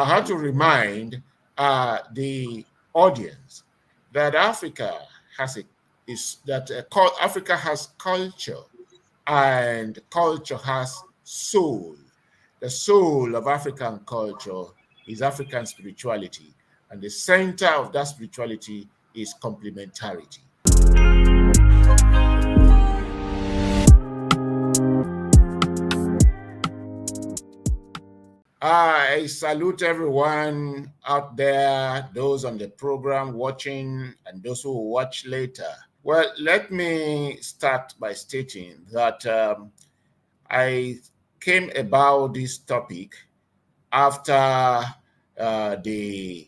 I had to remind the audience that Africa has Africa has culture, and culture has soul. The soul of African culture is African spirituality, and the center of that spirituality is complementarity. I salute everyone out there, those on the program watching, and those who will watch later. Well, let me start by stating that I came about this topic after the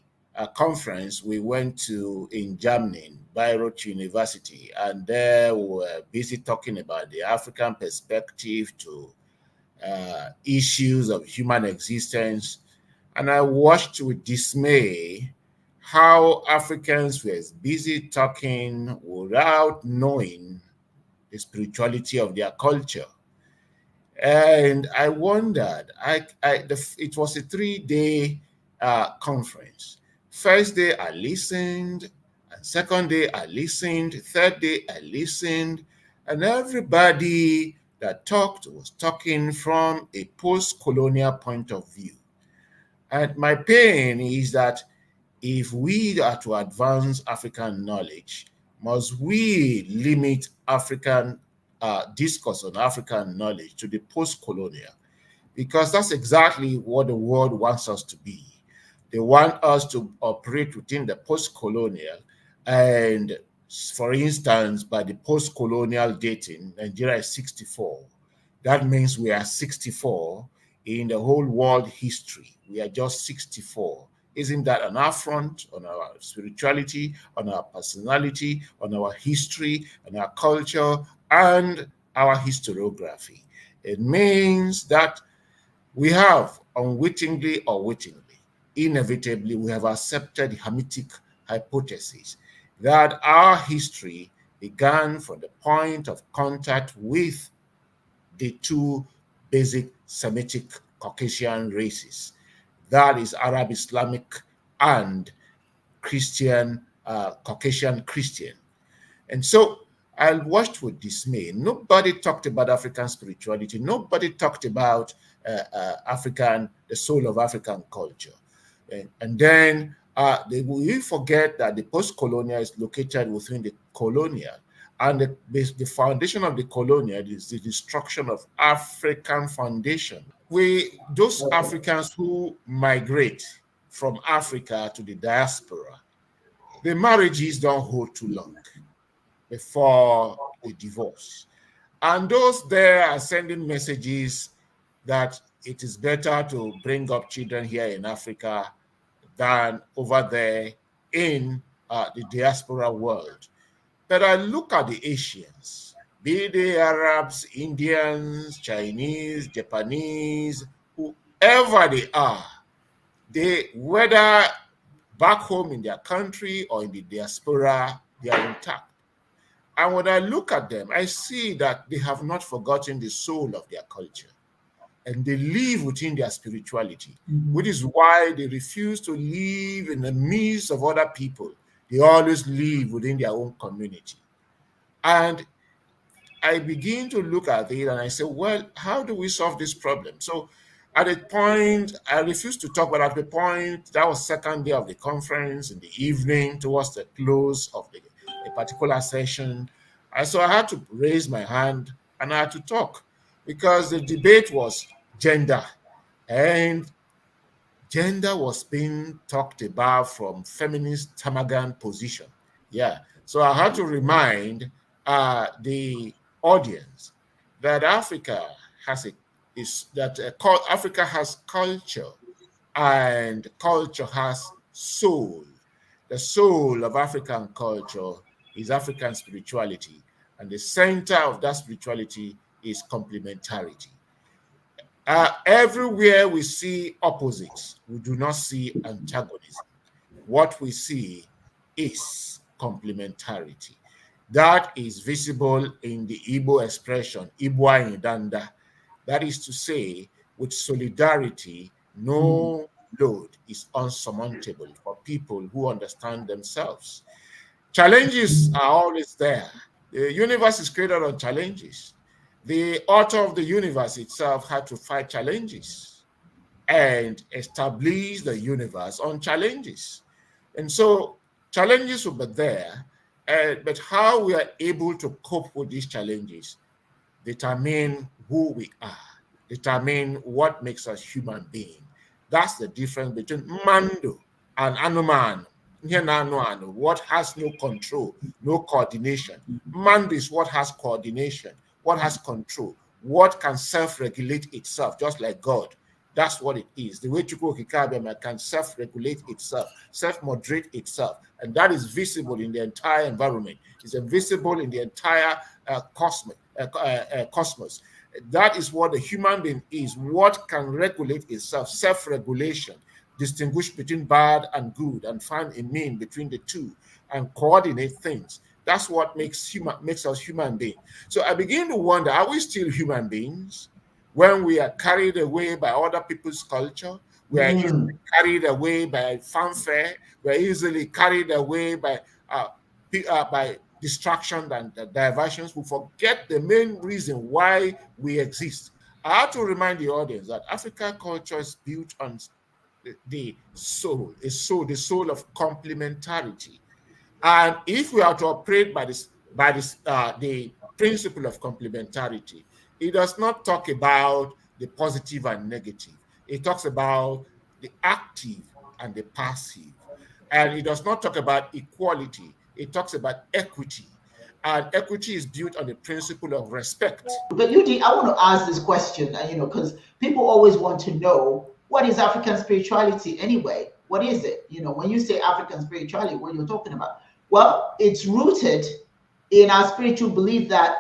conference we went to in Germany, Bayreuth University, and there we were busy talking about the African perspective to issues of human existence. And I watched with dismay how Africans were busy talking without knowing the spirituality of their culture. And I wondered, it was a 3-day conference. First day I listened, and second day I listened, third day I listened, and everybody that talked was talking from a post-colonial point of view. And my pain is that if we are to advance African knowledge, must we limit African discourse on African knowledge to the post-colonial? Because that's exactly what the world wants us to be. They want us to operate within the post-colonial, and for instance, by the post-colonial dating, Nigeria is 64. That means we are 64 in the whole world history. We are just 64. Isn't that an affront on our spirituality, on our personality, on our history, on our culture, and our historiography? It means that we have, unwittingly or wittingly, inevitably, we have accepted the Hamitic hypothesis that our history began from the point of contact with the two basic Semitic Caucasian races, that is Arab Islamic and Christian, Caucasian Christian. And so I watched with dismay. Nobody talked about African spirituality. Nobody talked about the soul of African culture. And then we forget that the post-colonial is located within the colonial. And the foundation of the colonial is the destruction of African foundation. Those Africans who migrate from Africa to the diaspora, the marriages don't hold too long before the divorce. And those there are sending messages that it is better to bring up children here in Africa than over there in the diaspora world. But I look at the Asians, be they Arabs, Indians, Chinese, Japanese, whoever they are, whether back home in their country or in the diaspora, they are intact. And when I look at them, I see that they have not forgotten the soul of their culture, and they live within their spirituality, which is why they refuse to live in the midst of other people. They always live within their own community. And I begin to look at it and I say, well, how do we solve this problem? So at a point, I refused to talk, but at the point, that was second day of the conference, in the evening, towards the close of a particular session. And so I had to raise my hand and I had to talk, because the debate was gender, and gender was being talked about from feminist Tamagan position. Yeah, so I had to remind the audience that Africa has Africa has culture, and culture has soul. The soul of African culture is African spirituality, and the center of that spirituality is complementarity. Everywhere we see opposites, we do not see antagonism. What we see is complementarity. That is visible in the Igbo expression, Igbo Indanda. That is to say, with solidarity, no load is unsurmountable for people who understand themselves. Challenges are always there. The universe is created on challenges. The author of the universe itself had to fight challenges and establish the universe on challenges. And so challenges will be there, but how we are able to cope with these challenges determine who we are, determine what makes us human being. That's the difference between Mando and Anuman. What has no control, no coordination. Mando is what has coordination, what has control, what can self-regulate itself, just like God. That's what it is. The way Chukwu Okike can self-regulate itself, self-moderate itself, and that is visible in the entire environment. It's visible in the entire cosmos. That is what the human being is. What can regulate itself? Self-regulation. Distinguish between bad and good, and find a mean between the two, and coordinate things. That's what makes us human beings. So I begin to wonder: are we still human beings? When we are carried away by other people's culture, we are easily carried away by fanfare, we are easily carried away by distraction and diversions. We forget the main reason why we exist. I have to remind the audience that African culture is built on the soul of complementarity. And if we are to operate by the principle of complementarity, it does not talk about the positive and negative. It talks about the active and the passive. And it does not talk about equality. It talks about equity. And equity is built on the principle of respect. But UD, I want to ask this question, because people always want to know, what is African spirituality anyway? What is it? When you say African spirituality, what you're talking about? Well, it's rooted in our spiritual belief that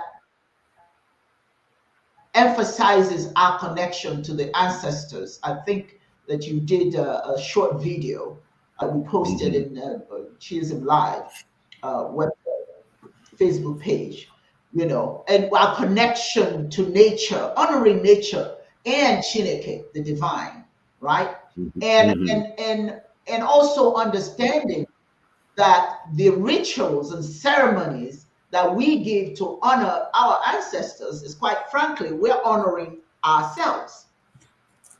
emphasizes our connection to the ancestors. I think that you did a short video we posted in ChiismLive Facebook page, and our connection to nature, honoring nature and Chineke, the divine, right? And also understanding that the rituals and ceremonies that we give to honor our ancestors is, quite frankly, we're honoring ourselves.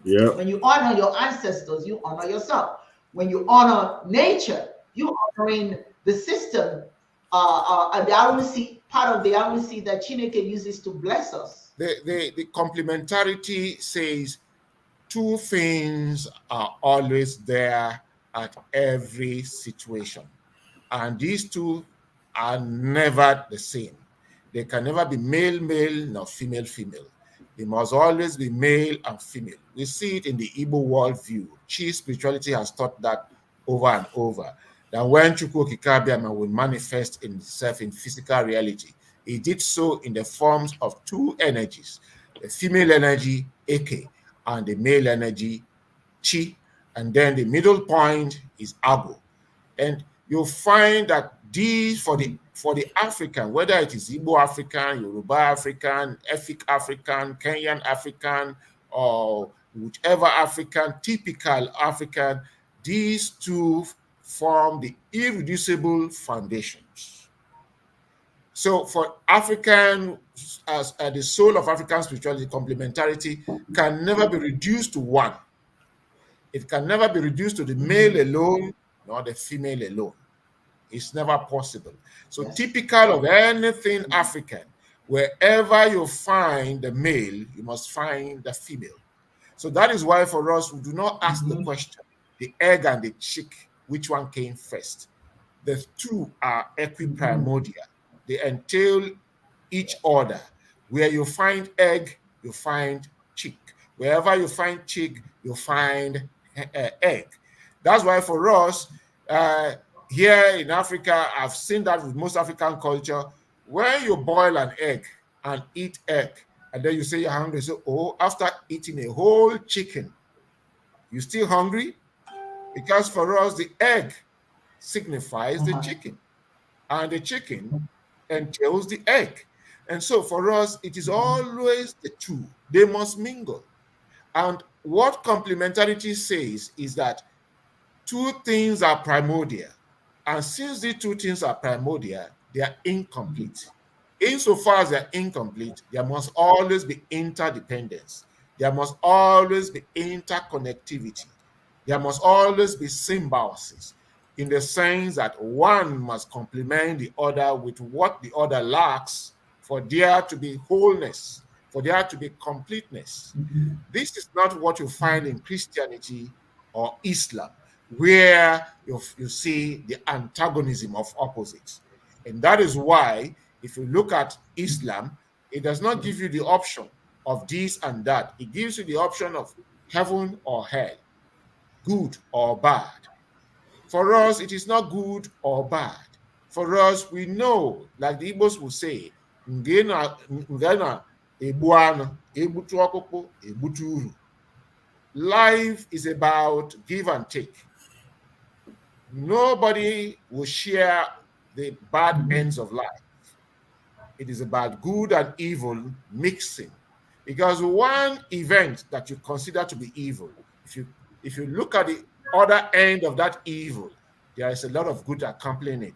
Yeah. When you honor your ancestors, you honor yourself. When you honor nature, you're honoring the system, and the RUC, part of the RUC that Chineke uses to bless us. The complementarity says two things are always there at every situation. And these two are never the same. They can never be male, nor female, female. They must always be male and female. We see it in the Igbo worldview. Chi spirituality has taught that over and over. That when Chukwu Okike will manifest himself in physical reality, he did so in the forms of two energies, the female energy, Eke, and the male energy, Chi. And then the middle point is Ago. And you'll find that these for the African, whether it is Igbo African, Yoruba African, Efik African, Kenyan African, or whichever African, typical African, these two form the irreducible foundations. So for African, as the soul of African spirituality, complementarity can never be reduced to one. It can never be reduced to the male alone, nor the female alone. It's never possible. So typical of anything African, wherever you find the male, you must find the female. So that is why for us, we do not ask the question, the egg and the chick, which one came first? The two are equiprimordial. They entail each other. Where you find egg, you find chick. Wherever you find chick, you find egg. That's why for us, here in Africa, I've seen that with most African culture, when you boil an egg and eat egg, and then you say you're hungry, so, oh, after eating a whole chicken, you still hungry? Because for us, the egg signifies the chicken, and the chicken entails the egg. And so for us, it is always the two. They must mingle. And what complementarity says is that two things are primordial. And since the two things are primordial, they are incomplete. Insofar as they're incomplete, there must always be interdependence. There must always be interconnectivity. There must always be symbiosis, in the sense that one must complement the other with what the other lacks for there to be wholeness, for there to be completeness. This is not what you find in Christianity or Islam, where you see the antagonism of opposites. And that is why, if you look at Islam, it does not give you the option of this and that. It gives you the option of heaven or hell, good or bad. For us, it is not good or bad. For us, we know, like the Igbos will say, life is about give and take. Nobody will share the bad ends of life. It is about good and evil mixing. Because one event that you consider to be evil, if you look at the other end of that evil, there is a lot of good accompanying it.